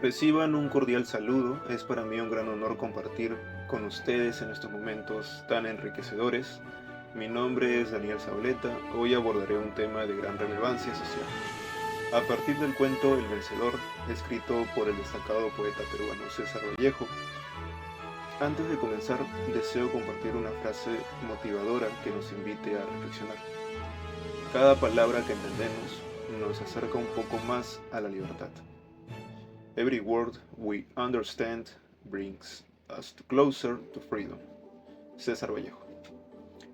Reciban un cordial saludo. Es para mí un gran honor compartir con ustedes en estos momentos tan enriquecedores. Mi nombre es Daniel Zabaleta. Hoy abordaré un tema de gran relevancia social. A partir del cuento El Vencedor, escrito por el destacado poeta peruano César Vallejo. Antes de comenzar, deseo compartir una frase motivadora que nos invite a reflexionar. Cada palabra que entendemos nos acerca un poco más a la libertad. Every word we understand brings us closer to freedom. César Vallejo.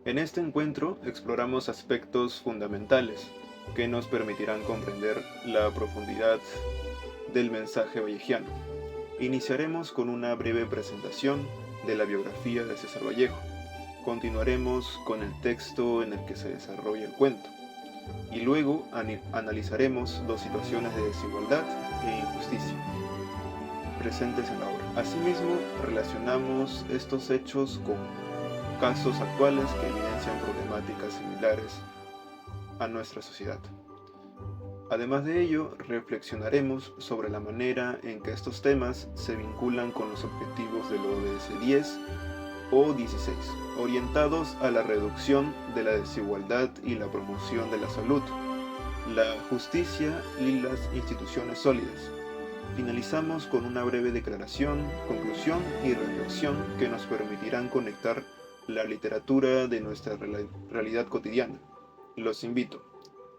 En este encuentro exploramos aspectos fundamentales que nos permitirán comprender la profundidad del mensaje vallejiano. Iniciaremos con una breve presentación de la biografía de César Vallejo. Continuaremos con el texto en el que se desarrolla el cuento. Y luego analizaremos dos situaciones de desigualdad e injusticia presentes en la obra. Asimismo, relacionamos estos hechos con casos actuales que evidencian problemáticas similares a nuestra sociedad. Además de ello, reflexionaremos sobre la manera en que estos temas se vinculan con los objetivos del ODS 10 o 16, orientados a la reducción de la desigualdad y la promoción de la salud, la justicia y las instituciones sólidas. Finalizamos con una breve declaración, conclusión y reflexión que nos permitirán conectar la literatura de nuestra realidad cotidiana. Los invito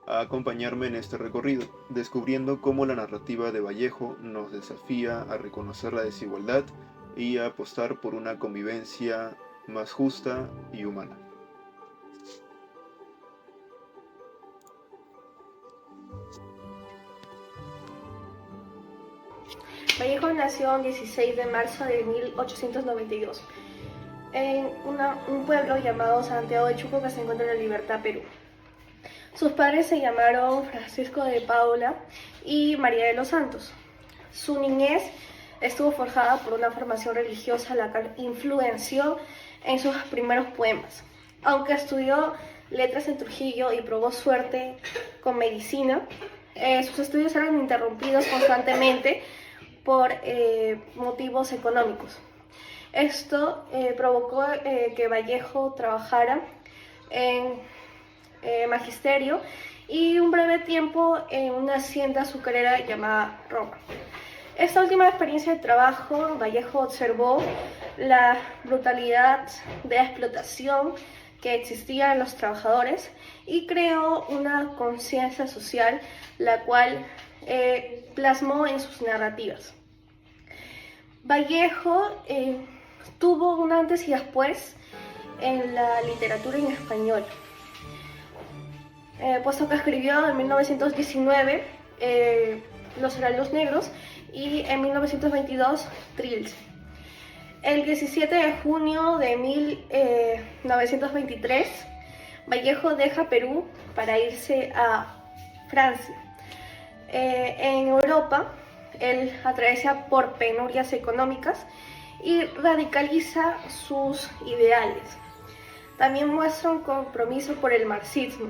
a acompañarme en este recorrido, descubriendo cómo la narrativa de Vallejo nos desafía a reconocer la desigualdad y a apostar por una convivencia más justa y humana. Vallejo nació el 16 de marzo de 1892 en un pueblo llamado Santiago de Chuco, que se encuentra en La Libertad, Perú. Sus padres se llamaron Francisco de Paula y María de los Santos. Su niñez estuvo forjada por una formación religiosa, la cual influenció en sus primeros poemas. Aunque estudió letras en Trujillo y probó suerte con medicina, sus estudios eran interrumpidos constantemente por motivos económicos. Esto provocó que Vallejo trabajara en magisterio y un breve tiempo en una hacienda azucarera llamada Roma. Esta última experiencia de trabajo, Vallejo observó la brutalidad de explotación que existía en los trabajadores y creó una conciencia social, la cual plasmó en sus narrativas. Vallejo tuvo un antes y después en la literatura en español, puesto que escribió en 1919 Los Heraldos Negros y en 1922 Trilce. El 17 de junio de 1923, Vallejo deja Perú para irse a Francia. En Europa, él atraviesa por penurias económicas y radicaliza sus ideales. También muestra un compromiso por el marxismo,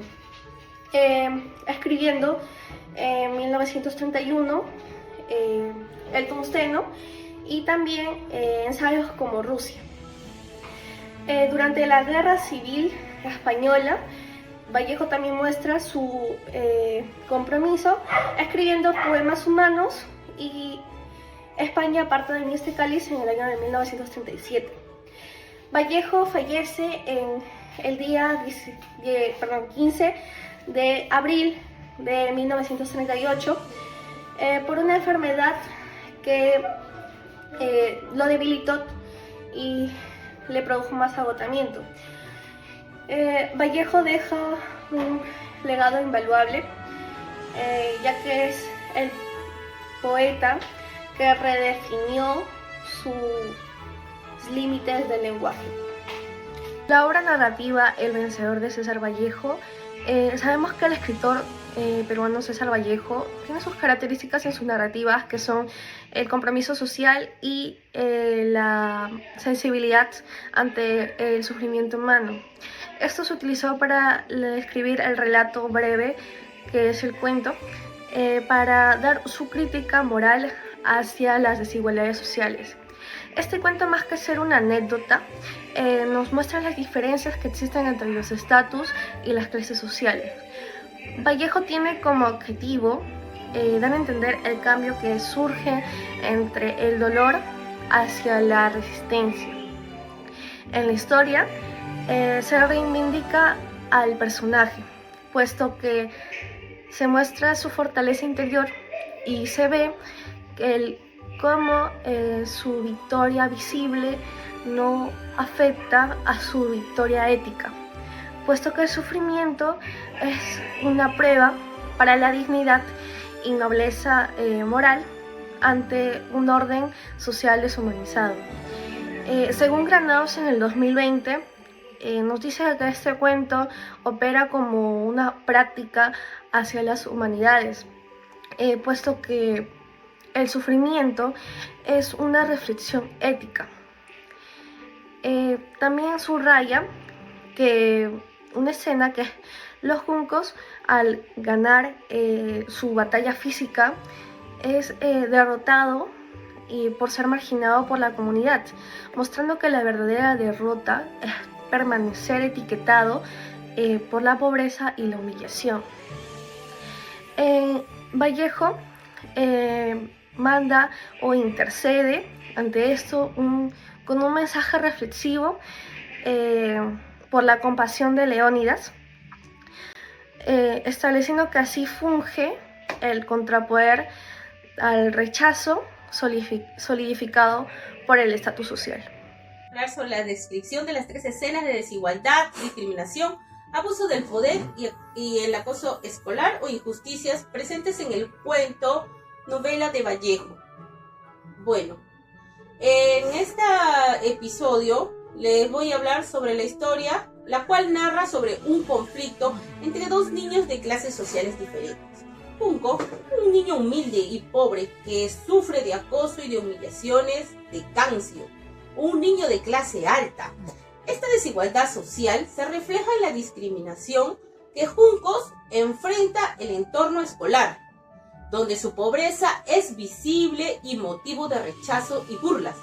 escribiendo en 1931 El Tungsteno y también ensayos como Rusia. Durante la Guerra Civil Española, Vallejo también muestra su compromiso escribiendo poemas humanos y España parte de mi este cáliz en el año de 1937. Vallejo fallece en el día 15 de abril de 1938 por una enfermedad que lo debilitó y le produjo más agotamiento. Vallejo deja un legado invaluable, ya que es el poeta que redefinió sus límites del lenguaje. La obra narrativa El Vencedor de César Vallejo, sabemos que el escritor peruano César Vallejo tiene sus características en sus narrativas, que son el compromiso social y la sensibilidad ante el sufrimiento humano. Esto se utilizó para escribir el relato breve, que es el cuento, para dar su crítica moral hacia las desigualdades sociales. Este cuento, más que ser una anécdota, nos muestra las diferencias que existen entre los estatus y las clases sociales. Vallejo tiene como objetivo dar a entender el cambio que surge entre el dolor hacia la resistencia. En la historia se reivindica al personaje, puesto que se muestra su fortaleza interior y se ve cómo su victoria visible no afecta a su victoria ética, puesto que el sufrimiento es una prueba para la dignidad y nobleza moral ante un orden social deshumanizado. Según Granados, en el 2020, nos dice que este cuento opera como una práctica hacia las humanidades, puesto que el sufrimiento es una reflexión ética. También subraya que una escena que los juncos, al ganar su batalla física, es derrotado y por ser marginado por la comunidad, mostrando que la verdadera derrota es permanecer etiquetado por la pobreza y la humillación. Vallejo manda o intercede ante esto con un mensaje reflexivo por la compasión de Leónidas, estableciendo que así funge el contrapoder al rechazo solidificado por el estatus social. Hablar sobre la descripción de las 3 escenas de desigualdad, discriminación, abuso del poder y el acoso escolar o injusticias presentes en el cuento novela de Vallejo. Bueno, en este episodio les voy a hablar sobre la historia, la cual narra sobre un conflicto entre 2 niños de clases sociales diferentes. Junco, un niño humilde y pobre que sufre de acoso y de humillaciones de Cancio, un niño de clase alta. Esta desigualdad social se refleja en la discriminación que Juncos enfrenta el entorno escolar, donde su pobreza es visible y motivo de rechazo y burlas.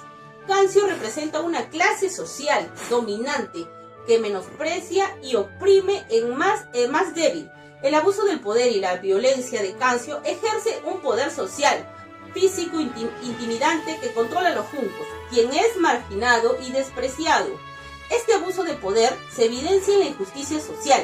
Cancio representa una clase social dominante que menosprecia y oprime el más débil. El abuso del poder y la violencia de Cancio ejerce un poder social, físico intimidante que controla a los juncos, quien es marginado y despreciado. Este abuso de poder se evidencia en la injusticia social,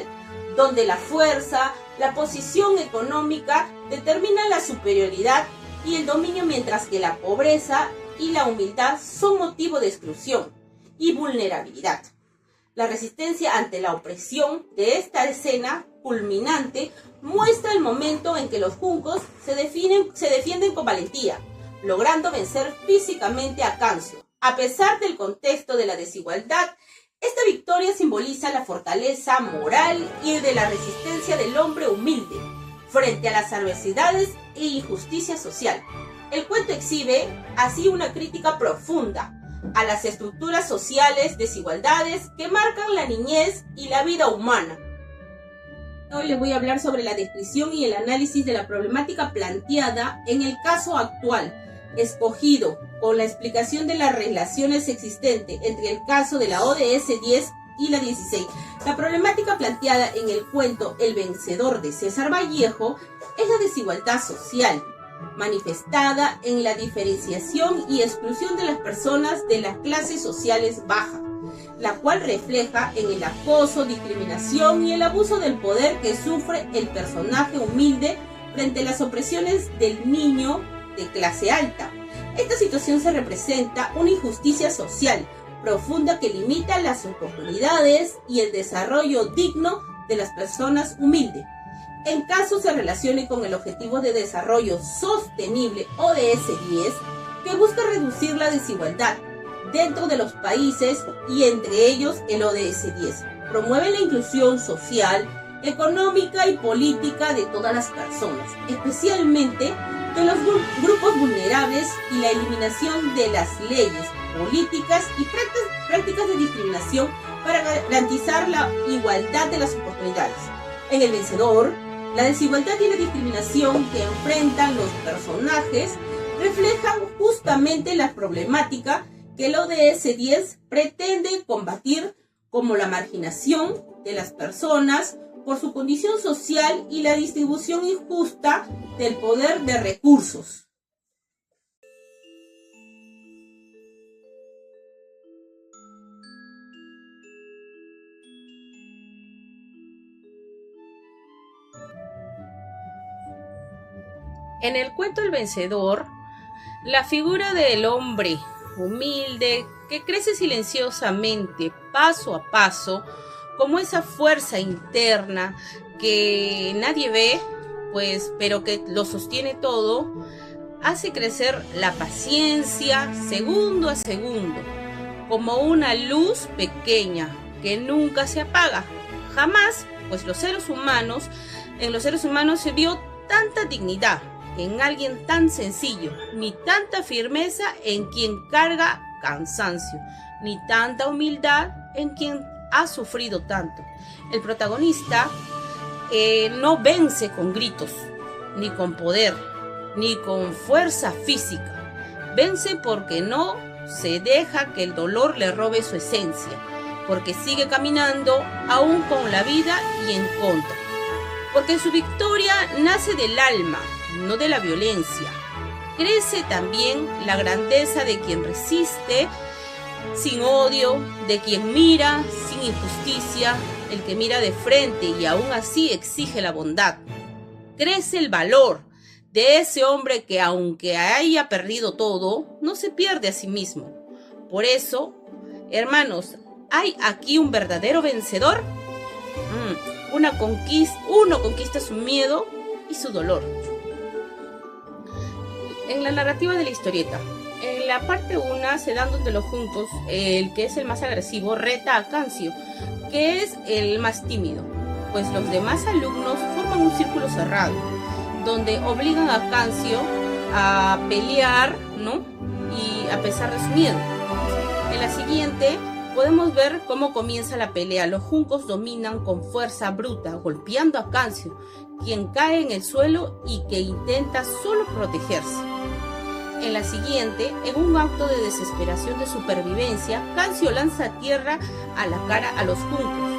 donde la fuerza, la posición económica determinan la superioridad y el dominio, mientras que la pobreza y la humildad son motivo de exclusión y vulnerabilidad. La resistencia ante la opresión de esta escena culminante muestra el momento en que los juncos se defienden con valentía, logrando vencer físicamente a Cancio. A pesar del contexto de la desigualdad, esta victoria simboliza la fortaleza moral y de la resistencia del hombre humilde frente a las adversidades e injusticia social. El cuento exhibe así una crítica profunda a las estructuras sociales, desigualdades que marcan la niñez y la vida humana. Hoy les voy a hablar sobre la descripción y el análisis de la problemática planteada en el caso actual, escogido con la explicación de las relaciones existentes entre el caso de la ODS 10 y la 16. La problemática planteada en el cuento El vencedor de César Vallejo es la desigualdad social, manifestada en la diferenciación y exclusión de las personas de las clases sociales bajas, la cual refleja en el acoso, discriminación y el abuso del poder que sufre el personaje humilde frente a las opresiones del niño de clase alta. Esta situación se representa una injusticia social profunda que limita las oportunidades y el desarrollo digno de las personas humildes. En caso se relacione con el Objetivo de Desarrollo Sostenible ODS 10, que busca reducir la desigualdad dentro de los países y entre ellos el ODS 10. Promueve la inclusión social, económica y política de todas las personas, especialmente de los grupos vulnerables, y la eliminación de las leyes, políticas y prácticas de discriminación para garantizar la igualdad de las oportunidades. En El vencedor, la desigualdad y la discriminación que enfrentan los personajes reflejan justamente la problemática que el ODS 10 pretende combatir, como la marginación de las personas por su condición social y la distribución injusta del poder de recursos. En el cuento El Vencedor, la figura del hombre humilde que crece silenciosamente, paso a paso, como esa fuerza interna que nadie ve, pues, pero que lo sostiene todo, hace crecer la paciencia segundo a segundo, como una luz pequeña que nunca se apaga. Jamás, pues en los seres humanos se vio tanta dignidad en alguien tan sencillo, ni tanta firmeza en quien carga cansancio, ni tanta humildad en quien ha sufrido tanto. El protagonista no vence con gritos, ni con poder, ni con fuerza física. Vence porque no se deja que el dolor le robe su esencia, porque sigue caminando aún con la vida y en contra. Porque su victoria nace del alma, no de la violencia. Crece también la grandeza de quien resiste sin odio, de quien mira sin injusticia, el que mira de frente y aún así exige la bondad. Crece el valor de ese hombre que, aunque haya perdido todo, no se pierde a sí mismo. Por eso, hermanos, ¿hay aquí un verdadero vencedor? Uno conquista su miedo y su dolor. En la narrativa de la historieta, en la parte 1 se dan donde los juncos, el que es el más agresivo, reta a Cancio, que es el más tímido, pues los demás alumnos forman un círculo cerrado, donde obligan a Cancio a pelear, ¿no? Y a pesar de su miedo. En la siguiente podemos ver cómo comienza la pelea. Los juncos dominan con fuerza bruta, golpeando a Cancio, quien cae en el suelo y que intenta solo protegerse. En la siguiente, en un acto de desesperación de supervivencia, Cancio lanza a tierra a la cara a los juncos,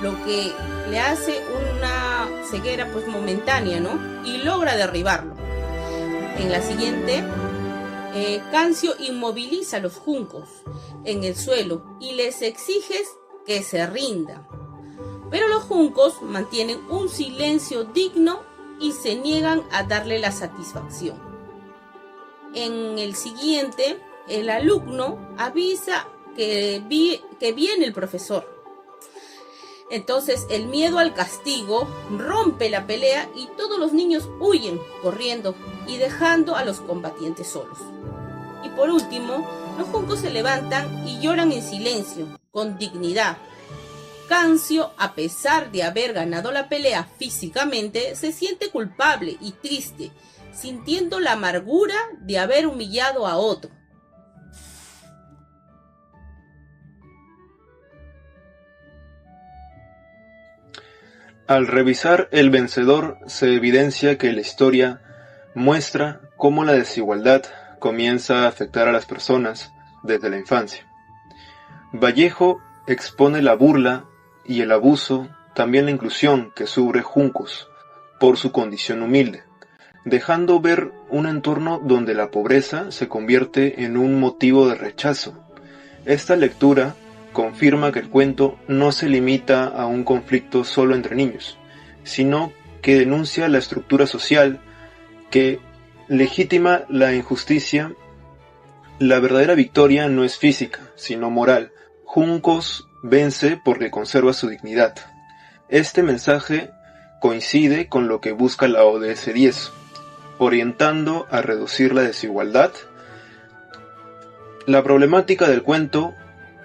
lo que le hace una ceguera pues momentánea, ¿no? Y logra derribarlo. En la siguiente, Cancio inmoviliza a los juncos en el suelo y les exige que se rindan. Pero los juncos mantienen un silencio digno y se niegan a darle la satisfacción. En el siguiente, el alumno avisa que viene el profesor. Entonces, el miedo al castigo rompe la pelea y todos los niños huyen corriendo y dejando a los combatientes solos. Y por último, los juncos se levantan y lloran en silencio, con dignidad. Cancio, a pesar de haber ganado la pelea físicamente, se siente culpable y triste, sintiendo la amargura de haber humillado a otro. Al revisar El Vencedor se evidencia que la historia muestra cómo la desigualdad comienza a afectar a las personas desde la infancia. Vallejo expone la burla y el abuso, también la inclusión que sufre Juncos por su condición humilde, dejando ver un entorno donde la pobreza se convierte en un motivo de rechazo. Esta lectura confirma que el cuento no se limita a un conflicto solo entre niños, sino que denuncia la estructura social que legitima la injusticia. La verdadera victoria no es física, sino moral. Juncos vence porque conserva su dignidad. Este mensaje coincide con lo que busca la ODS 10, orientando a reducir la desigualdad. La problemática del cuento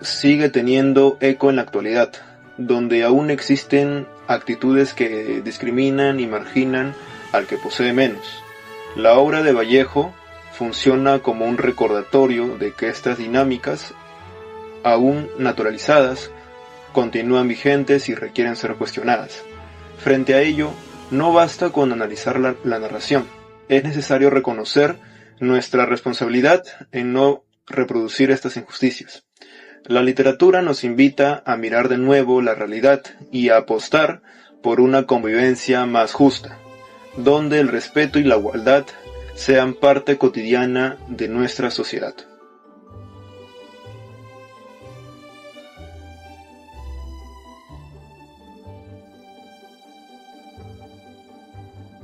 sigue teniendo eco en la actualidad, donde aún existen actitudes que discriminan y marginan al que posee menos. La obra de Vallejo funciona como un recordatorio de que estas dinámicas, aún naturalizadas, continúan vigentes y requieren ser cuestionadas. Frente a ello, no basta con analizar la narración, es necesario reconocer nuestra responsabilidad en no reproducir estas injusticias. La literatura nos invita a mirar de nuevo la realidad y a apostar por una convivencia más justa, donde el respeto y la igualdad sean parte cotidiana de nuestra sociedad.